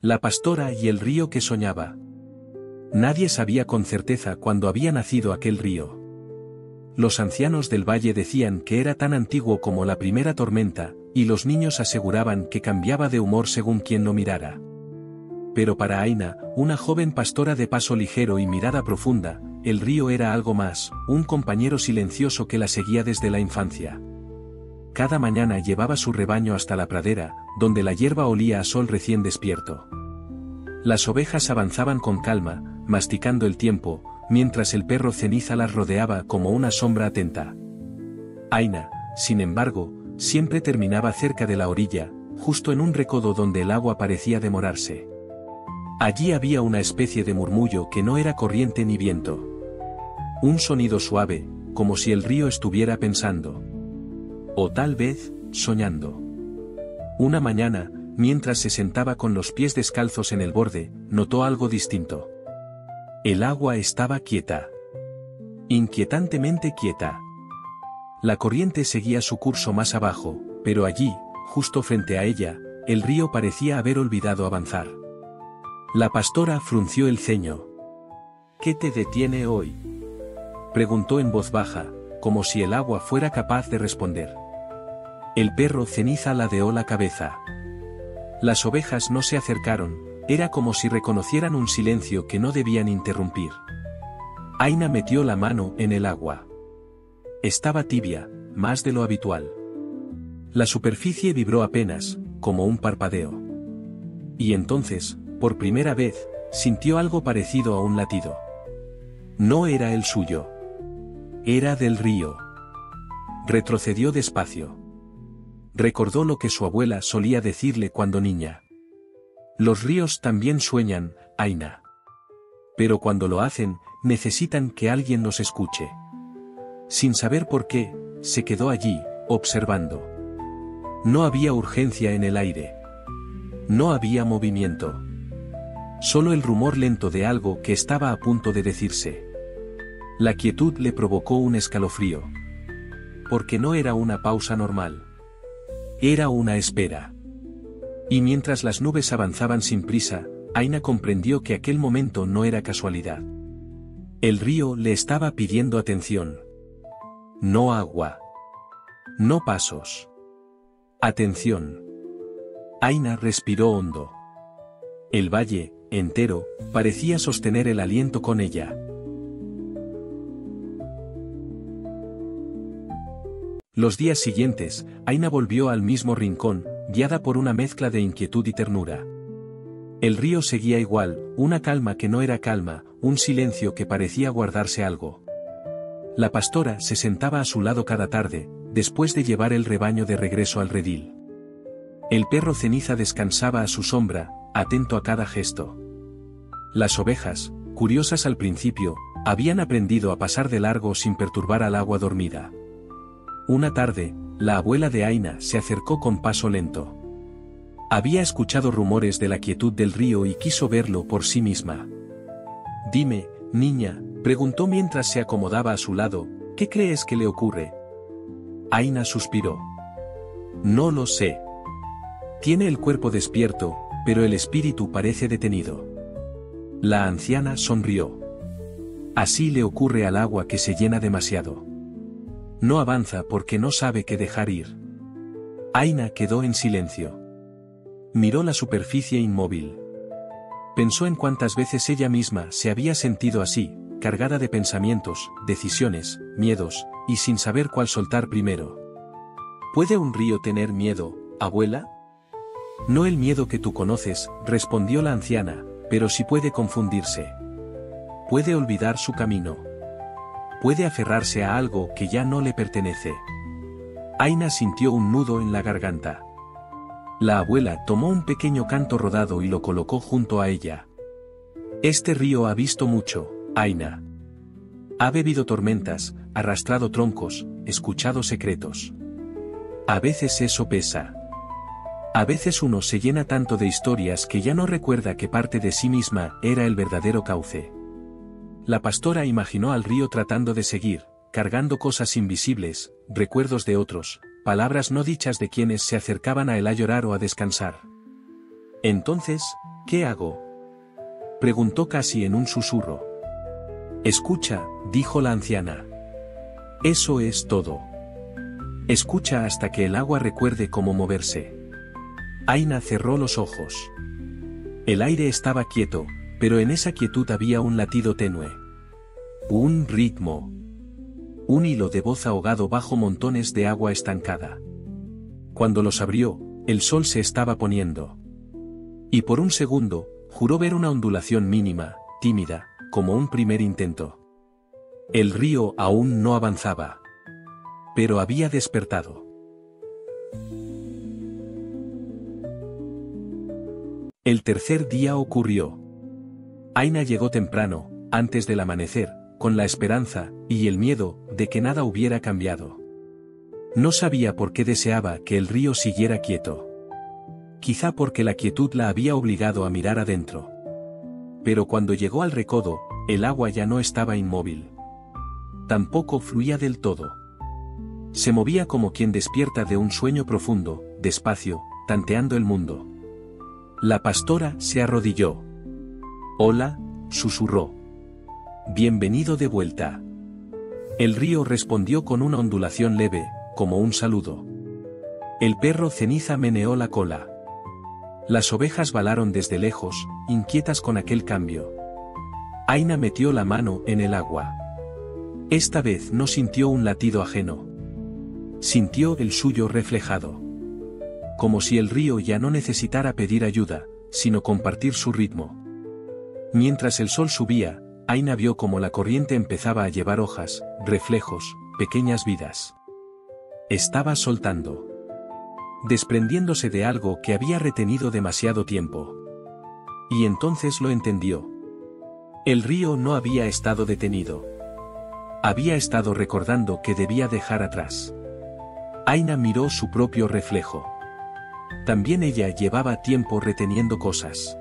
La pastora y el río que soñaba. Nadie sabía con certeza cuándo había nacido aquel río. Los ancianos del valle decían que era tan antiguo como la primera tormenta, y los niños aseguraban que cambiaba de humor según quien lo mirara. Pero para Aina, una joven pastora de paso ligero y mirada profunda, el río era algo más, un compañero silencioso que la seguía desde la infancia. Cada mañana llevaba su rebaño hasta la pradera, donde la hierba olía a sol recién despierto. Las ovejas avanzaban con calma, masticando el tiempo, mientras el perro ceniza las rodeaba como una sombra atenta. Aina, sin embargo, siempre terminaba cerca de la orilla, justo en un recodo donde el agua parecía demorarse. Allí había una especie de murmullo que no era corriente ni viento. Un sonido suave, como si el río estuviera pensando. O tal vez, soñando. Una mañana, mientras se sentaba con los pies descalzos en el borde, notó algo distinto. El agua estaba quieta. Inquietantemente quieta. La corriente seguía su curso más abajo, pero allí, justo frente a ella, el río parecía haber olvidado avanzar. La pastora frunció el ceño. ¿Qué te detiene hoy?, preguntó en voz baja, como si el agua fuera capaz de responder. El perro ceniza ladeó la cabeza. Las ovejas no se acercaron, era como si reconocieran un silencio que no debían interrumpir. Aina metió la mano en el agua. Estaba tibia, más de lo habitual. La superficie vibró apenas, como un parpadeo. Y entonces, por primera vez, sintió algo parecido a un latido. No era el suyo. Era del río. Retrocedió despacio. Recordó lo que su abuela solía decirle cuando niña. Los ríos también sueñan, Aina. Pero cuando lo hacen, necesitan que alguien los escuche. Sin saber por qué, se quedó allí, observando. No había urgencia en el aire. No había movimiento. Solo el rumor lento de algo que estaba a punto de decirse. La quietud le provocó un escalofrío. Porque no era una pausa normal. Era una espera. Y mientras las nubes avanzaban sin prisa, Aina comprendió que aquel momento no era casualidad. El río le estaba pidiendo atención. No agua. No pasos. Atención. Aina respiró hondo. El valle, entero, parecía sostener el aliento con ella. Los días siguientes, Aina volvió al mismo rincón, guiada por una mezcla de inquietud y ternura. El río seguía igual, una calma que no era calma, un silencio que parecía guardarse algo. La pastora se sentaba a su lado cada tarde, después de llevar el rebaño de regreso al redil. El perro ceniza descansaba a su sombra, atento a cada gesto. Las ovejas, curiosas al principio, habían aprendido a pasar de largo sin perturbar al agua dormida. Una tarde, la abuela de Aina se acercó con paso lento. Había escuchado rumores de la quietud del río y quiso verlo por sí misma. «Dime, niña», preguntó mientras se acomodaba a su lado, «¿qué crees que le ocurre?». Aina suspiró. «No lo sé. Tiene el cuerpo despierto, pero el espíritu parece detenido». La anciana sonrió. «Así le ocurre al agua que se llena demasiado. No avanza porque no sabe qué dejar ir». Aina quedó en silencio. Miró la superficie inmóvil. Pensó en cuántas veces ella misma se había sentido así, cargada de pensamientos, decisiones, miedos, y sin saber cuál soltar primero. ¿Puede un río tener miedo, abuela? No el miedo que tú conoces, respondió la anciana, pero sí puede confundirse. Puede olvidar su camino. Puede aferrarse a algo que ya no le pertenece. Aina sintió un nudo en la garganta. La abuela tomó un pequeño canto rodado y lo colocó junto a ella. Este río ha visto mucho, Aina. Ha bebido tormentas, arrastrado troncos, escuchado secretos. A veces eso pesa. A veces uno se llena tanto de historias que ya no recuerda que parte de sí misma era el verdadero cauce. La pastora imaginó al río tratando de seguir, cargando cosas invisibles, recuerdos de otros, palabras no dichas de quienes se acercaban a él a llorar o a descansar. Entonces, ¿Qué hago?, preguntó casi en un susurro. Escucha, dijo la anciana. Eso es todo. Escucha hasta que el agua recuerde cómo moverse. Aina cerró los ojos. El aire estaba quieto, pero en esa quietud había un latido tenue. Un ritmo. Un hilo de voz ahogado bajo montones de agua estancada. Cuando los abrió, el sol se estaba poniendo. Y por un segundo, juró ver una ondulación mínima, tímida, como un primer intento. El río aún no avanzaba. Pero había despertado. El tercer día ocurrió. Aina llegó temprano, antes del amanecer, con la esperanza, y el miedo, de que nada hubiera cambiado. No sabía por qué deseaba que el río siguiera quieto. Quizá porque la quietud la había obligado a mirar adentro. Pero cuando llegó al recodo, el agua ya no estaba inmóvil. Tampoco fluía del todo. Se movía como quien despierta de un sueño profundo, despacio, tanteando el mundo. La pastora se arrodilló. «Hola», susurró. «Bienvenido de vuelta». El río respondió con una ondulación leve, como un saludo. El perro ceniza meneó la cola. Las ovejas balaron desde lejos, inquietas con aquel cambio. Aina metió la mano en el agua. Esta vez no sintió un latido ajeno. Sintió el suyo reflejado. Como si el río ya no necesitara pedir ayuda, sino compartir su ritmo. Mientras el sol subía, Aina vio cómo la corriente empezaba a llevar hojas, reflejos, pequeñas vidas. Estaba soltando. Desprendiéndose de algo que había retenido demasiado tiempo. Y entonces lo entendió. El río no había estado detenido. Había estado recordando que debía dejar atrás. Aina miró su propio reflejo. También ella llevaba tiempo reteniendo cosas.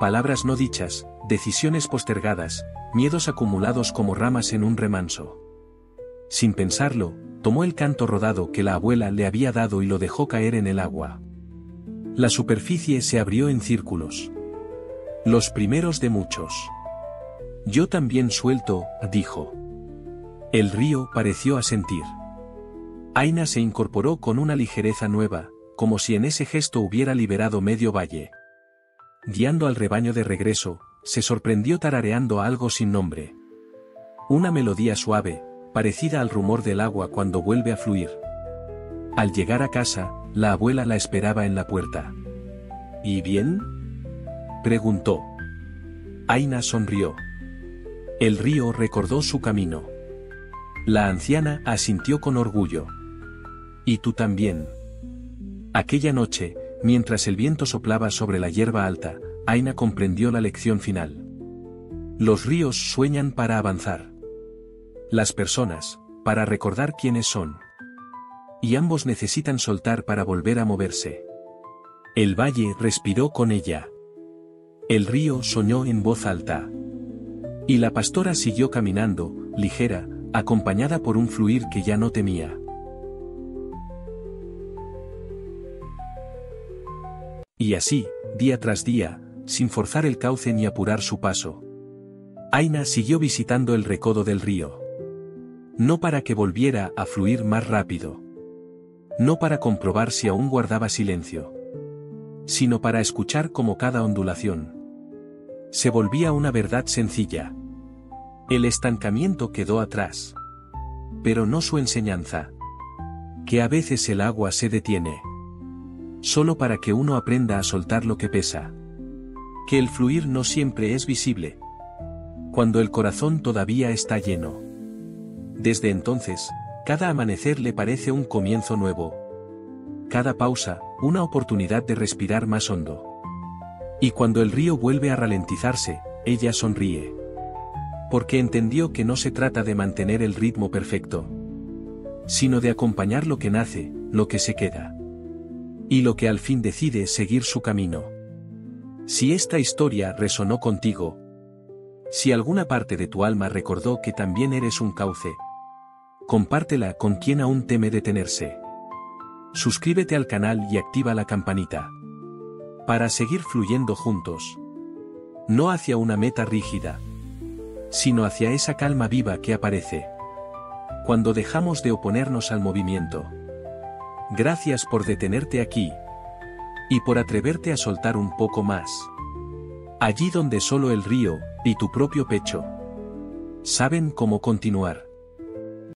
Palabras no dichas, decisiones postergadas, miedos acumulados como ramas en un remanso. Sin pensarlo, tomó el canto rodado que la abuela le había dado y lo dejó caer en el agua. La superficie se abrió en círculos. Los primeros de muchos. «Yo también suelto», dijo. El río pareció asentir. Aina se incorporó con una ligereza nueva, como si en ese gesto hubiera liberado medio valle. Guiando al rebaño de regreso, se sorprendió tarareando algo sin nombre. Una melodía suave, parecida al rumor del agua cuando vuelve a fluir. Al llegar a casa, la abuela la esperaba en la puerta. «¿Y bien?», preguntó. Aina sonrió. El río recordó su camino. La anciana asintió con orgullo. «¿Y tú también?». Aquella noche, mientras el viento soplaba sobre la hierba alta, Aina comprendió la lección final. Los ríos sueñan para avanzar. Las personas, para recordar quiénes son. Y ambos necesitan soltar para volver a moverse. El valle respiró con ella. El río soñó en voz alta. Y la pastora siguió caminando, ligera, acompañada por un fluir que ya no temía. Y así, día tras día, sin forzar el cauce ni apurar su paso, Aina siguió visitando el recodo del río. No para que volviera a fluir más rápido. No para comprobar si aún guardaba silencio. Sino para escuchar cómo cada ondulación se volvía una verdad sencilla. El estancamiento quedó atrás. Pero no su enseñanza. Que a veces el agua se detiene. Solo para que uno aprenda a soltar lo que pesa. Que el fluir no siempre es visible. Cuando el corazón todavía está lleno. Desde entonces, cada amanecer le parece un comienzo nuevo. Cada pausa, una oportunidad de respirar más hondo. Y cuando el río vuelve a ralentizarse, ella sonríe. Porque entendió que no se trata de mantener el ritmo perfecto. Sino de acompañar lo que nace, lo que se queda. Y lo que al fin decide seguir su camino. Si esta historia resonó contigo, si alguna parte de tu alma recordó que también eres un cauce, compártela con quien aún teme detenerse. Suscríbete al canal y activa la campanita. Para seguir fluyendo juntos. No hacia una meta rígida, sino hacia esa calma viva que aparece cuando dejamos de oponernos al movimiento. Gracias por detenerte aquí. Y por atreverte a soltar un poco más. Allí donde solo el río, y tu propio pecho, saben cómo continuar.